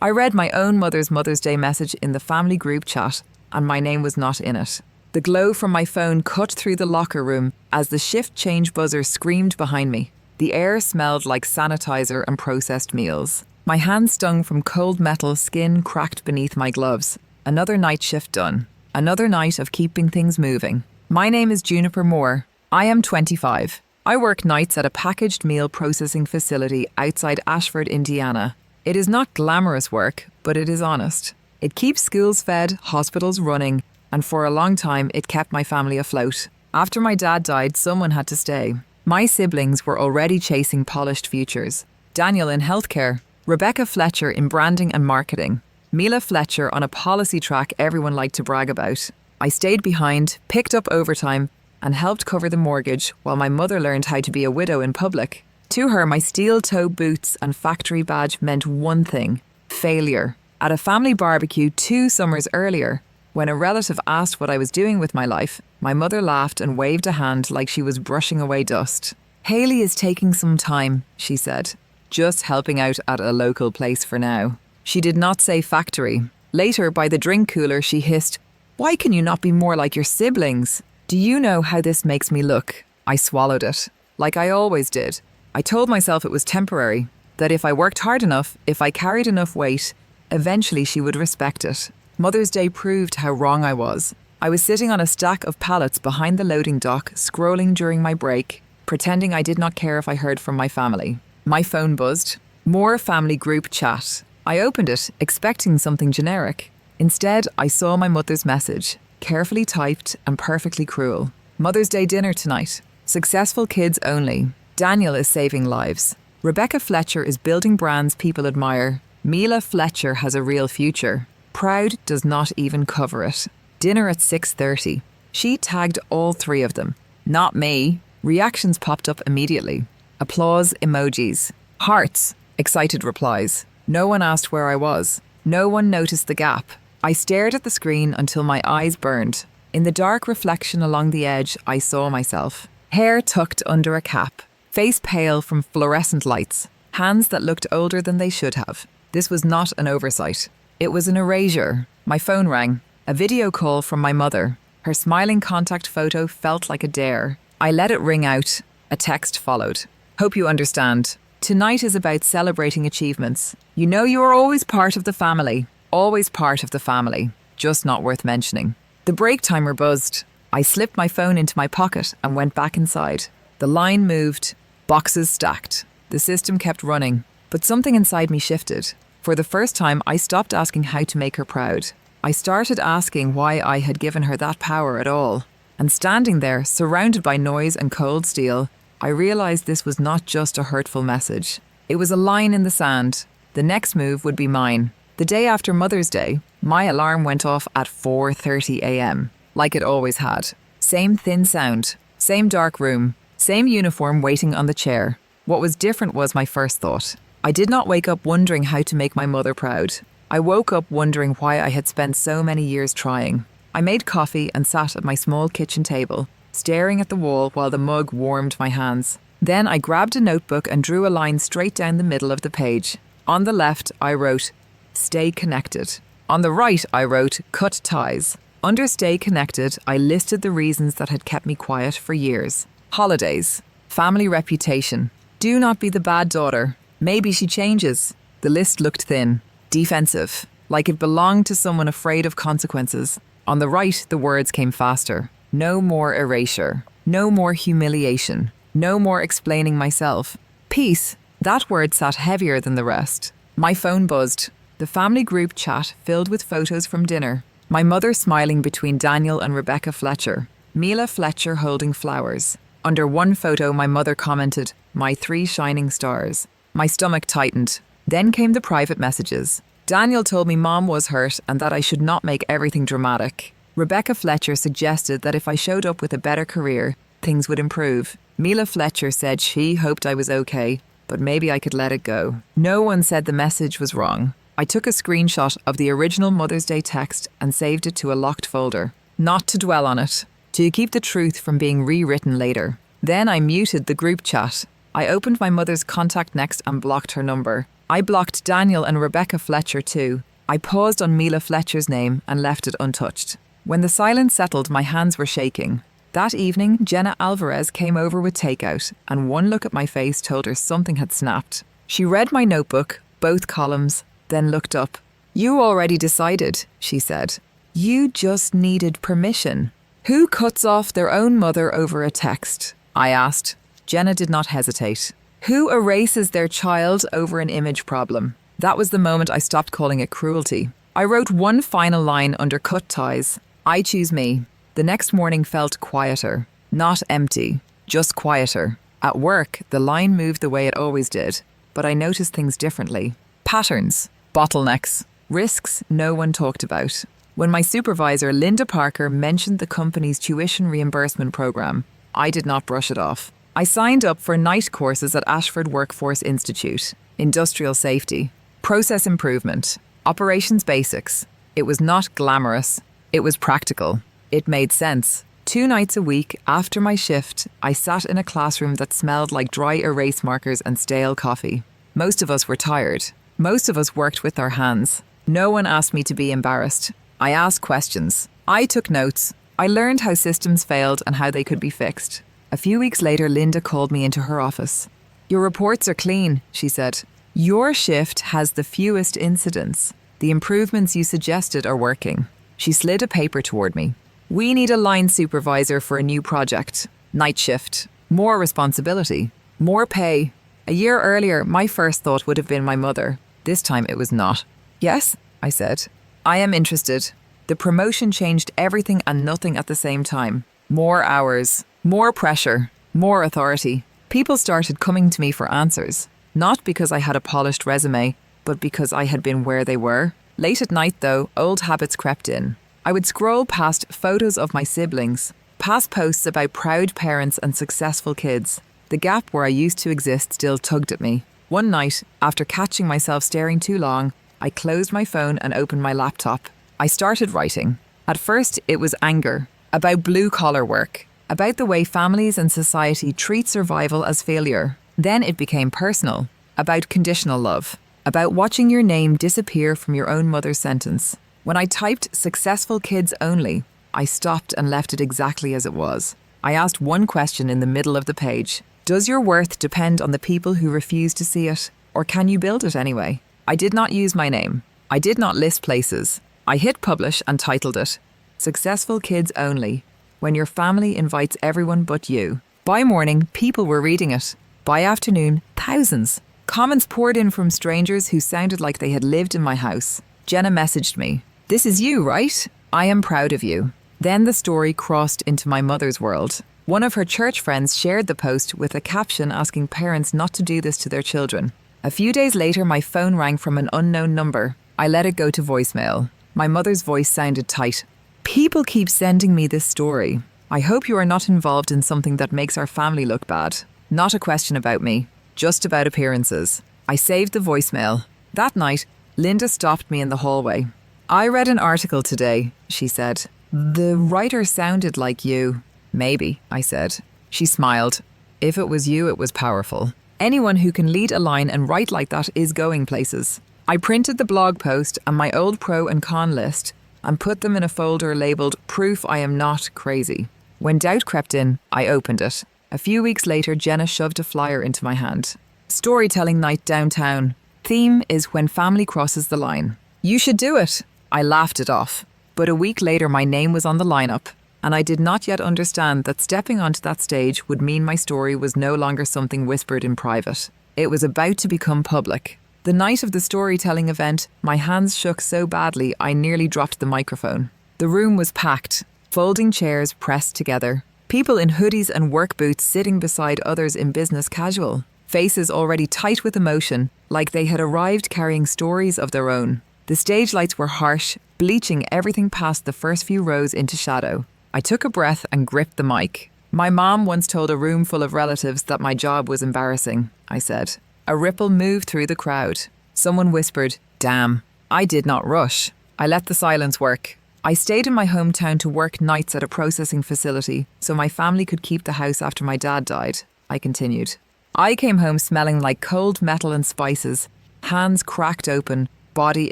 I read my own mother's Mother's Day message in the family group chat, and my name was not in it. The glow from my phone cut through the locker room as the shift change buzzer screamed behind me. The air smelled like sanitizer and processed meals. My hands stung from cold metal, skin cracked beneath my gloves. Another night shift done. Another night of keeping things moving. My name is Juniper Moore. I am 25. I work nights at a packaged meal processing facility outside Ashford, Indiana. It is not glamorous work, but it is honest. It keeps schools fed, hospitals running, and for a long time it kept my family afloat. After my dad died, someone had to stay. My siblings were already chasing polished futures. Daniel in healthcare, Rebecca Fletcher in branding and marketing, Mila Fletcher on a policy track everyone liked to brag about. I stayed behind, picked up overtime, and helped cover the mortgage while my mother learned how to be a widow in public. To her, my steel-toe boots and factory badge meant one thing: failure. At a family barbecue 2 summers earlier, when a relative asked what I was doing with my life, my mother laughed and waved a hand like she was brushing away dust. "Hayley is taking some time," she said, "just helping out at a local place for now." She did not say factory. Later, by the drink cooler, she hissed, "Why can you not be more like your siblings? Do you know how this makes me look?" I swallowed it, like I always did. I told myself it was temporary, that if I worked hard enough, if I carried enough weight, eventually she would respect it. Mother's Day proved how wrong I was. I was sitting on a stack of pallets behind the loading dock, scrolling during my break, pretending I did not care if I heard from my family. My phone buzzed. More family group chat. I opened it, expecting something generic. Instead, I saw my mother's message, carefully typed and perfectly cruel. "Mother's Day dinner tonight. Successful kids only. Daniel is saving lives. Rebecca Fletcher is building brands people admire. Mila Fletcher has a real future. Proud does not even cover it. Dinner at 6:30. She tagged all 3 of them. Not me. Reactions popped up immediately. Applause emojis. Hearts. Excited replies. No one asked where I was. No one noticed the gap. I stared at the screen until my eyes burned. In the dark reflection along the edge, I saw myself. Hair tucked under a cap. Face pale from fluorescent lights. Hands that looked older than they should have. This was not an oversight. It was an erasure. My phone rang. A video call from my mother. Her smiling contact photo felt like a dare. I let it ring out. A text followed. "Hope you understand. Tonight is about celebrating achievements. You know you are always part of the family. Always part of the family. Just not worth mentioning." The break timer buzzed. I slipped my phone into my pocket and went back inside. The line moved. Boxes stacked. The system kept running. But something inside me shifted. For the first time, I stopped asking how to make her proud. I started asking why I had given her that power at all. And standing there, surrounded by noise and cold steel, I realized this was not just a hurtful message. It was a line in the sand. The next move would be mine. The day after Mother's Day, my alarm went off at 4:30 a.m., like it always had. Same thin sound, same dark room, same uniform waiting on the chair. What was different was my first thought. I did not wake up wondering how to make my mother proud. I woke up wondering why I had spent so many years trying. I made coffee and sat at my small kitchen table, staring at the wall while the mug warmed my hands. Then I grabbed a notebook and drew a line straight down the middle of the page. On the left, I wrote, "Stay connected." On the right, I wrote, "Cut ties." Under "Stay connected," I listed the reasons that had kept me quiet for years. Holidays, family reputation, do not be the bad daughter, maybe she changes. The list looked thin, defensive, like it belonged to someone afraid of consequences. On the right, the words came faster. No more erasure, no more humiliation, no more explaining myself. Peace, that word sat heavier than the rest. My phone buzzed. The family group chat filled with photos from dinner. My mother smiling between Daniel and Rebecca Fletcher. Mila Fletcher holding flowers. Under one photo, my mother commented, "My 3 shining stars." My stomach tightened. Then came the private messages. Daniel told me Mom was hurt and that I should not make everything dramatic. Rebecca Fletcher suggested that if I showed up with a better career, things would improve. Mila Fletcher said she hoped I was okay, but maybe I could let it go. No one said the message was wrong. I took a screenshot of the original Mother's Day text and saved it to a locked folder. Not to dwell on it, to keep the truth from being rewritten later. Then I muted the group chat. I opened my mother's contact next and blocked her number. I blocked Daniel and Rebecca Fletcher too. I paused on Mila Fletcher's name and left it untouched. When the silence settled, my hands were shaking. That evening, Jenna Alvarez came over with takeout, and one look at my face told her something had snapped. She read my notebook, both columns, then looked up. "You already decided," she said. "You just needed permission." "Who cuts off their own mother over a text?" I asked. Jenna did not hesitate. "Who erases their child over an image problem?" That was the moment I stopped calling it cruelty. I wrote one final line under cut ties. "I choose me." The next morning felt quieter. Not empty, just quieter. At work, the line moved the way it always did, but I noticed things differently. Patterns, bottlenecks, risks no one talked about. When my supervisor, Linda Parker, mentioned the company's tuition reimbursement program, I did not brush it off. I signed up for night courses at Ashford Workforce Institute, industrial safety, process improvement, operations basics. It was not glamorous. It was practical. It made sense. 2 nights a week, after my shift, I sat in a classroom that smelled like dry erase markers and stale coffee. Most of us were tired. Most of us worked with our hands. No one asked me to be embarrassed. I asked questions. I took notes. I learned how systems failed and how they could be fixed. A few weeks later, Linda called me into her office. "Your reports are clean," she said. "Your shift has the fewest incidents. The improvements you suggested are working." She slid a paper toward me. "We need a line supervisor for a new project. Night shift. More responsibility. More pay." A year earlier, my first thought would have been my mother. This time it was not. "Yes," I said. "I am interested." The promotion changed everything and nothing at the same time. More hours, more pressure, more authority. People started coming to me for answers. Not because I had a polished resume, but because I had been where they were. Late at night, though, old habits crept in. I would scroll past photos of my siblings, past posts about proud parents and successful kids. The gap where I used to exist still tugged at me. One night, after catching myself staring too long, I closed my phone and opened my laptop. I started writing. At first, it was anger, about blue-collar work, about the way families and society treat survival as failure. Then it became personal, about conditional love, about watching your name disappear from your own mother's sentence. When I typed "successful kids only," I stopped and left it exactly as it was. I asked one question in the middle of the page. Does your worth depend on the people who refuse to see it? Or can you build it anyway? I did not use my name. I did not list places. I hit publish and titled it, "Successful Kids Only, when your family invites everyone but you." By morning, people were reading it. By afternoon, thousands. Comments poured in from strangers who sounded like they had lived in my house. Jenna messaged me. "This is you, right? I am proud of you." Then the story crossed into my mother's world. One of her church friends shared the post with a caption asking parents not to do this to their children. A few days later, my phone rang from an unknown number. I let it go to voicemail. My mother's voice sounded tight. "People keep sending me this story. I hope you are not involved in something that makes our family look bad. Not a question about me, just about appearances." I saved the voicemail. That night, Linda stopped me in the hallway. "I read an article today," she said. "The writer sounded like you." "Maybe," I said. She smiled. "If it was you, it was powerful. Anyone who can lead a line and write like that is going places." I printed the blog post and my old pro and con list and put them in a folder labelled "Proof I Am Not Crazy." When doubt crept in, I opened it. A few weeks later, Jenna shoved a flyer into my hand. "Storytelling night downtown. Theme is when family crosses the line. You should do it." I laughed it off. But a week later, my name was on the lineup, and I did not yet understand that stepping onto that stage would mean my story was no longer something whispered in private. It was about to become public. The night of the storytelling event, my hands shook so badly I nearly dropped the microphone. The room was packed, folding chairs pressed together, people in hoodies and work boots sitting beside others in business casual, faces already tight with emotion, like they had arrived carrying stories of their own. The stage lights were harsh, bleaching everything past the first few rows into shadow. I took a breath and gripped the mic. "My mom once told a room full of relatives that my job was embarrassing," I said. A ripple moved through the crowd. Someone whispered, "Damn." I did not rush. I let the silence work. I stayed in my hometown to work nights at a processing facility so my family could keep the house after my dad died, I continued. I came home smelling like cold metal and spices, hands cracked open, body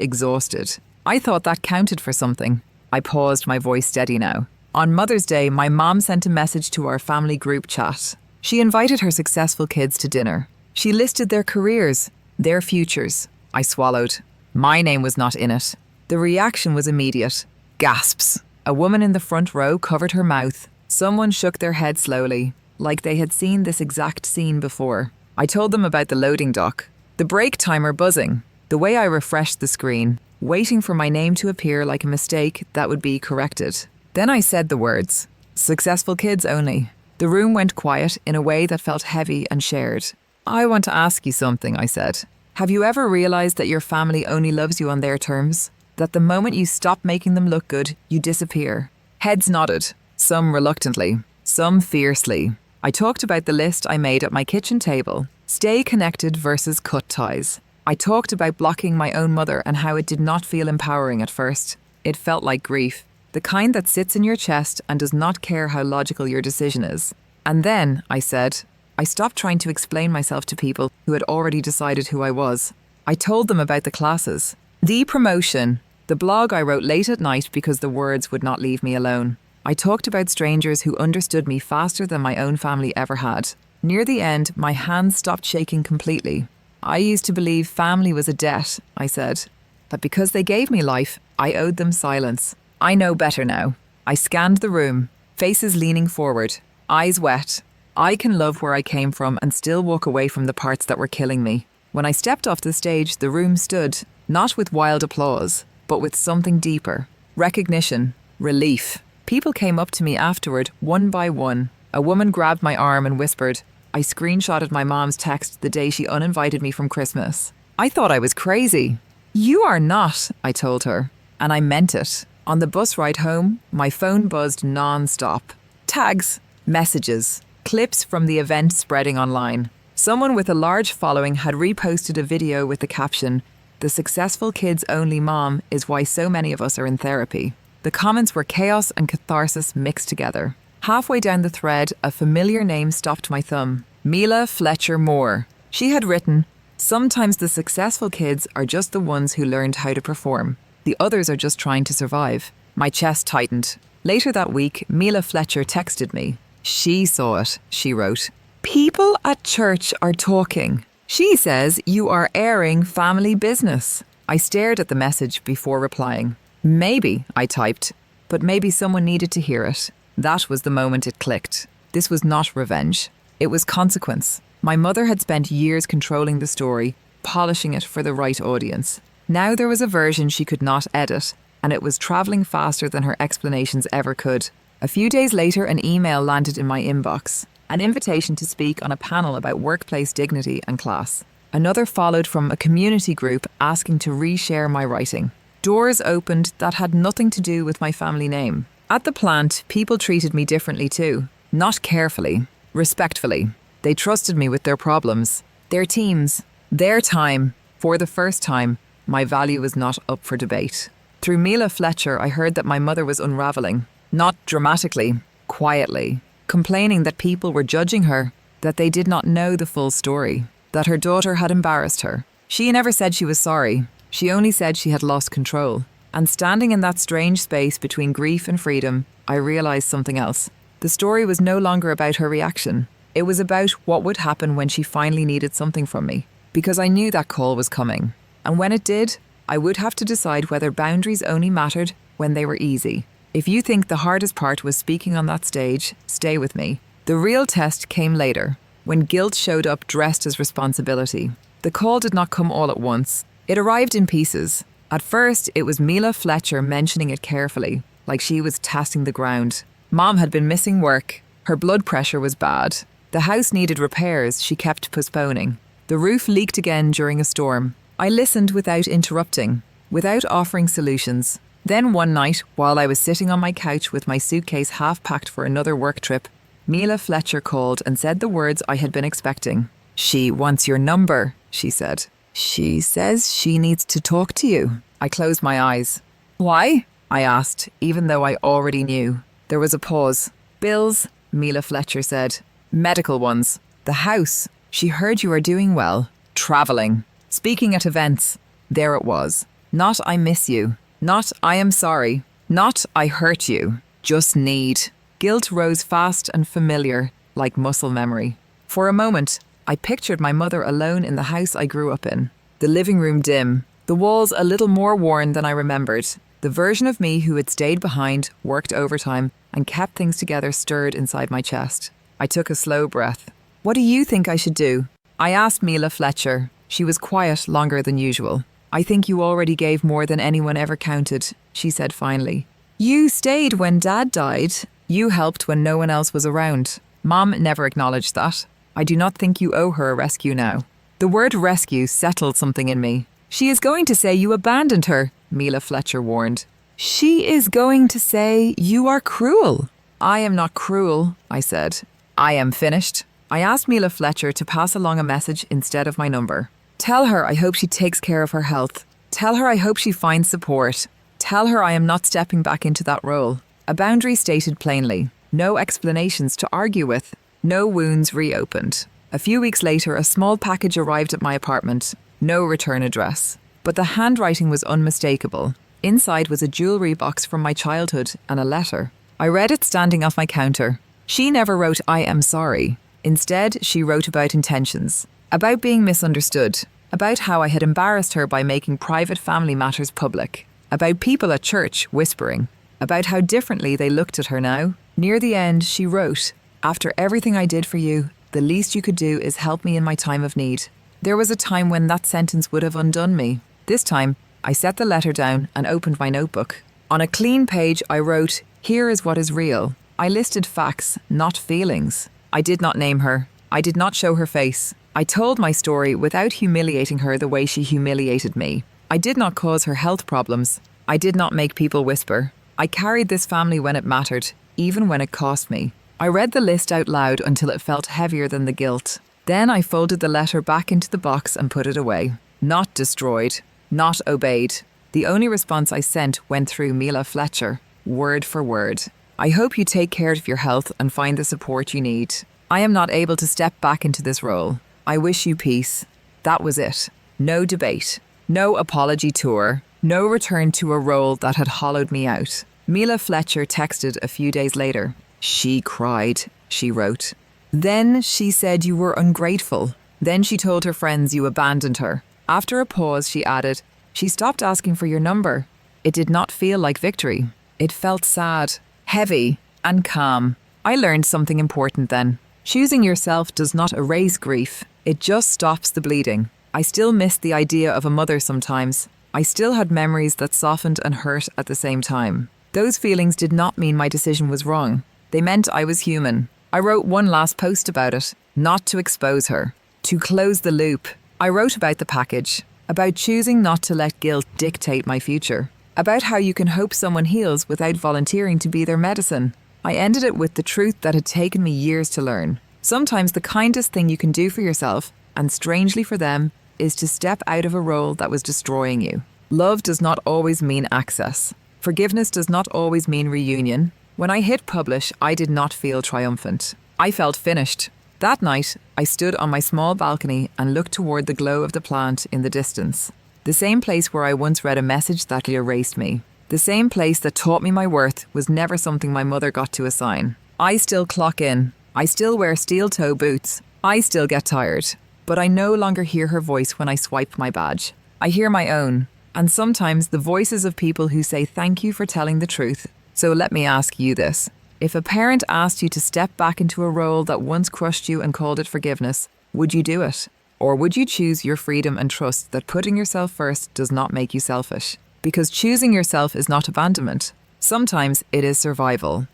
exhausted. I thought that counted for something. I paused, my voice steady now. On Mother's Day, my mom sent a message to our family group chat. She invited her successful kids to dinner. She listed their careers, their futures. I swallowed. My name was not in it. The reaction was immediate. Gasps. A woman in the front row covered her mouth. Someone shook their head slowly, like they had seen this exact scene before. I told them about the loading dock, the break timer buzzing, the way I refreshed the screen, waiting for my name to appear like a mistake that would be corrected. Then I said the words, "Successful kids only." The room went quiet in a way that felt heavy and shared. "I want to ask you something," I said. "Have you ever realized that your family only loves you on their terms? That the moment you stop making them look good, you disappear?" Heads nodded, some reluctantly, some fiercely. I talked about the list I made at my kitchen table. Stay connected versus cut ties. I talked about blocking my own mother and how it did not feel empowering at first. It felt like grief. The kind that sits in your chest and does not care how logical your decision is. And then, I said, I stopped trying to explain myself to people who had already decided who I was. I told them about the classes, the promotion, the blog I wrote late at night because the words would not leave me alone. I talked about strangers who understood me faster than my own family ever had. Near the end, my hands stopped shaking completely. I used to believe family was a debt, I said, that because they gave me life, I owed them silence. I know better now. I scanned the room, faces leaning forward, eyes wet. I can love where I came from and still walk away from the parts that were killing me. When I stepped off the stage, the room stood, not with wild applause, but with something deeper. Recognition, relief. People came up to me afterward, one by one. A woman grabbed my arm and whispered. I screenshotted my mom's text the day she uninvited me from Christmas. I thought I was crazy. "You are not," I told her. And I meant it. On the bus ride home, my phone buzzed non-stop. Tags, messages, clips from the event spreading online. Someone with a large following had reposted a video with the caption, "The successful kids only mom is why so many of us are in therapy." The comments were chaos and catharsis mixed together. Halfway down the thread, a familiar name stopped my thumb. Mila Fletcher Moore. She had written, "Sometimes the successful kids are just the ones who learned how to perform. The others are just trying to survive." My chest tightened. Later that week, Mila Fletcher texted me. She saw it, she wrote. "People at church are talking. She says you are airing family business." I stared at the message before replying. "Maybe," I typed, but maybe someone needed to hear it. That was the moment it clicked. This was not revenge. It was consequence. My mother had spent years controlling the story, polishing it for the right audience. Now there was a version she could not edit, and it was travelling faster than her explanations ever could. A few days later, an email landed in my inbox. An invitation to speak on a panel about workplace dignity and class. Another followed from a community group asking to reshare my writing. Doors opened that had nothing to do with my family name. At the plant, people treated me differently too. Not carefully, respectfully. They trusted me with their problems, their teams, their time. For the first time, my value was not up for debate. Through Mila Fletcher, I heard that my mother was unraveling. Not dramatically, quietly. Complaining that people were judging her, that they did not know the full story, that her daughter had embarrassed her. She never said she was sorry. She only said she had lost control. And standing in that strange space between grief and freedom, I realized something else. The story was no longer about her reaction. It was about what would happen when she finally needed something from me. Because I knew that call was coming. And when it did, I would have to decide whether boundaries only mattered when they were easy. If you think the hardest part was speaking on that stage, stay with me. The real test came later, when guilt showed up dressed as responsibility. The call did not come all at once. It arrived in pieces. At first, it was Mila Fletcher mentioning it carefully, like she was testing the ground. Mom had been missing work. Her blood pressure was bad. The house needed repairs she kept postponing. The roof leaked again during a storm. I listened without interrupting, without offering solutions. Then one night, while I was sitting on my couch with my suitcase half-packed for another work trip, Mila Fletcher called and said the words I had been expecting. "She wants your number," she said. "She says she needs to talk to you." I closed my eyes. "Why?" I asked, even though I already knew. There was a pause. "Bills," Mila Fletcher said. "Medical ones. The house. She heard you are doing well. Travelling." Speaking at events, there it was. Not I miss you. Not I am sorry. Not I hurt you. Just need. Guilt rose fast and familiar, like muscle memory. For a moment, I pictured my mother alone in the house I grew up in. The living room dim, the walls a little more worn than I remembered. The version of me who had stayed behind, worked overtime, and kept things together stirred inside my chest. I took a slow breath. What do you think I should do? I asked Mila Fletcher. She was quiet longer than usual. I think you already gave more than anyone ever counted, she said finally. You stayed when Dad died. You helped when no one else was around. Mom never acknowledged that. I do not think you owe her a rescue now. The word rescue settled something in me. She is going to say you abandoned her, Mila Fletcher warned. She is going to say you are cruel. I am not cruel, I said. I am finished. I asked Mila Fletcher to pass along a message instead of my number. Tell her I hope she takes care of her health. Tell her I hope she finds support. Tell her I am not stepping back into that role. A boundary stated plainly. No explanations to argue with. No wounds reopened. A few weeks later, a small package arrived at my apartment. No return address. But the handwriting was unmistakable. Inside was a jewellery box from my childhood and a letter. I read it standing off my counter. She never wrote I am sorry. Instead, she wrote about intentions. About being misunderstood. About how I had embarrassed her by making private family matters public. About people at church whispering. About how differently they looked at her now. Near the end, she wrote, "After everything I did for you, the least you could do is help me in my time of need." There was a time when that sentence would have undone me. This time, I set the letter down and opened my notebook. On a clean page, I wrote, "Here is what is real." I listed facts, not feelings. I did not name her. I did not show her face. I told my story without humiliating her the way she humiliated me. I did not cause her health problems. I did not make people whisper. I carried this family when it mattered, even when it cost me. I read the list out loud until it felt heavier than the guilt. Then I folded the letter back into the box and put it away. Not destroyed. Not obeyed. The only response I sent went through Mila Fletcher, word for word. I hope you take care of your health and find the support you need. I am not able to step back into this role. I wish you peace. That was it. No debate. No apology tour. No return to a role that had hollowed me out. Mila Fletcher texted a few days later. She cried, she wrote. Then she said you were ungrateful. Then she told her friends you abandoned her. After a pause, she added, she stopped asking for your number. It did not feel like victory. It felt sad, heavy, and calm. I learned something important then. Choosing yourself does not erase grief. It just stops the bleeding. I still missed the idea of a mother sometimes. I still had memories that softened and hurt at the same time. Those feelings did not mean my decision was wrong. They meant I was human. I wrote one last post about it, not to expose her, to close the loop. I wrote about the package, about choosing not to let guilt dictate my future, about how you can hope someone heals without volunteering to be their medicine. I ended it with the truth that had taken me years to learn. Sometimes the kindest thing you can do for yourself, and strangely for them, is to step out of a role that was destroying you. Love does not always mean access. Forgiveness does not always mean reunion. When I hit publish, I did not feel triumphant. I felt finished. That night, I stood on my small balcony and looked toward the glow of the plant in the distance. The same place where I once read a message that erased me. The same place that taught me my worth was never something my mother got to assign. I still clock in. I still wear steel-toe boots. I still get tired. But I no longer hear her voice when I swipe my badge. I hear my own. And sometimes the voices of people who say thank you for telling the truth. So let me ask you this. If a parent asked you to step back into a role that once crushed you and called it forgiveness, would you do it? Or would you choose your freedom and trust that putting yourself first does not make you selfish? Because choosing yourself is not abandonment. Sometimes it is survival.